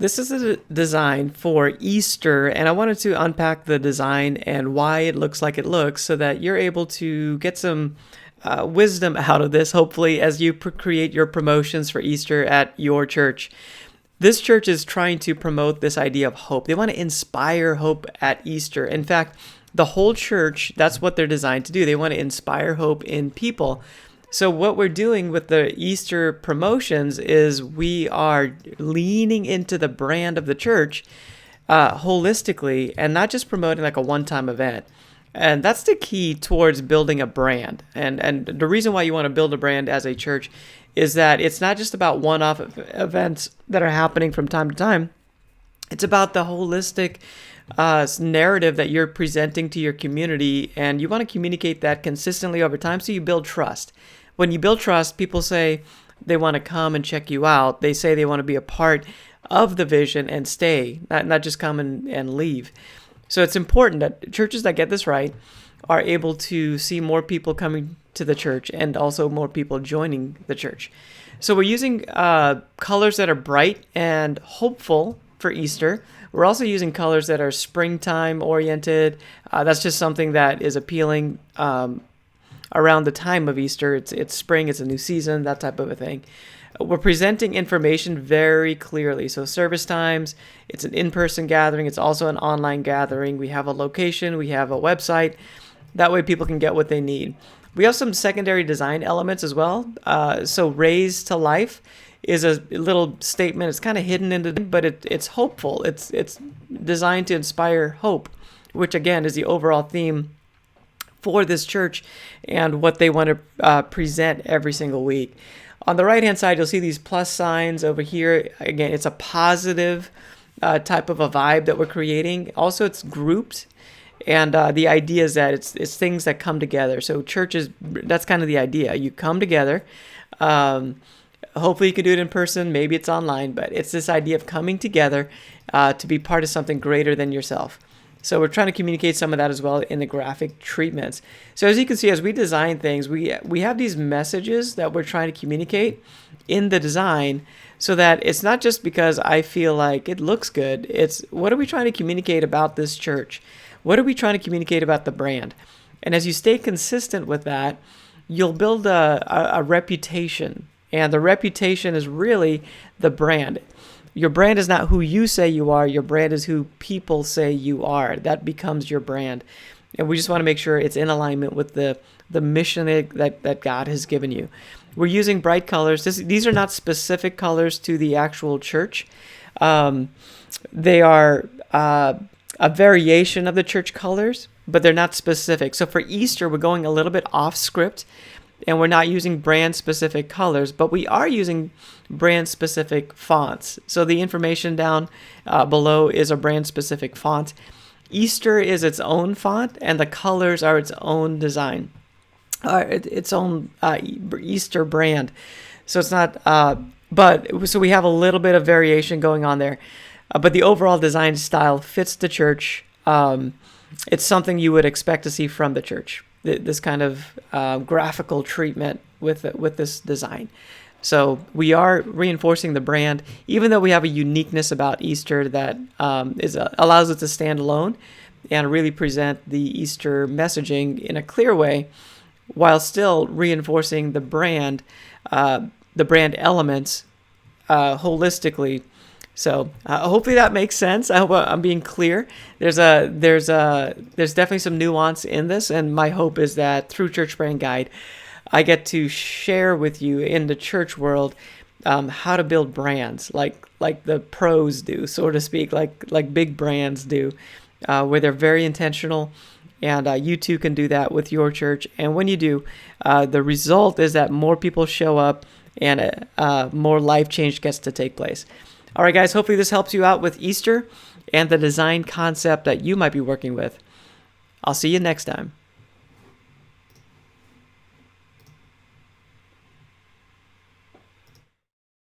This is a design for Easter, and I wanted to unpack the design and why it looks like it looks so that you're able to get some wisdom out of this, hopefully, as you create your promotions for Easter at your church. This church is trying to promote this idea of hope. They want to inspire hope at Easter. In fact, the whole church, that's what they're designed to do. They want to inspire hope in people. So what we're doing with the Easter promotions is we are leaning into the brand of the church holistically and not just promoting like a one-time event. And that's the key towards building a brand. And the reason why you want to build a brand as a church is that it's not just about one-off events that are happening from time to time. It's about the holistic narrative that you're presenting to your community, and you want to communicate that consistently over time so you build trust. When you build trust, people say they want to come and check you out. They say they want to be a part of the vision and stay, not just come and leave. So it's important that churches that get this right are able to see more people coming to the church and also more people joining the church. So we're using colors that are bright and hopeful for Easter. We're also using colors that are springtime oriented. That's just something that is appealing around the time of Easter. It's spring, it's a new season, that type of a thing. We're presenting information very clearly. So service times, it's an in-person gathering. It's also an online gathering. We have a location, we have a website. That way people can get what they need. We have some secondary design elements as well. So Raised to Life is a little statement. It's kind of hidden into, but it's hopeful. It's designed to inspire hope, which again is the overall theme for this church and what they want to present every single week. On the right-hand side, you'll see these plus signs over here. Again, it's a positive type of a vibe that we're creating. Also, it's grouped, and the idea is that it's things that come together. So churches, that's kind of the idea. You come together. Hopefully you can do it in person. Maybe it's online, but it's this idea of coming together to be part of something greater than yourself. So we're trying to communicate some of that as well in the graphic treatments. So as you can see, as we design things, we have these messages that we're trying to communicate in the design so that it's not just because I feel like it looks good. It's what are we trying to communicate about this church? What are we trying to communicate about the brand? And as you stay consistent with that, you'll build a reputation. And the reputation is really the brand. Your brand is not who you say you are. Your brand is who people say you are. That becomes your brand. And we just want to make sure it's in alignment with the mission that God has given you. We're using bright colors. These are not specific colors to the actual church. They are a variation of the church colors, but they're not specific. So for Easter, we're going a little bit off script. And we're not using brand-specific colors, but we are using brand-specific fonts. So the information down below is a brand-specific font. Easter is its own font, and the colors are its own design, its own Easter brand. So it's not, so we have a little bit of variation going on there. But the overall design style fits the church. It's something you would expect to see from the church. This kind of graphical treatment with this design. So we are reinforcing the brand, even though we have a uniqueness about Easter that allows it to stand alone and really present the Easter messaging in a clear way, while still reinforcing the brand elements holistically. So hopefully that makes sense. I hope I'm being clear. There's definitely some nuance in this, and my hope is that through Church Brand Guide, I get to share with you in the church world how to build brands like the pros do, so to speak, like big brands do, where they're very intentional, and you too can do that with your church. And when you do, the result is that more people show up and more life change gets to take place. All right, guys, hopefully this helps you out with Easter and the design concept that you might be working with. I'll see you next time.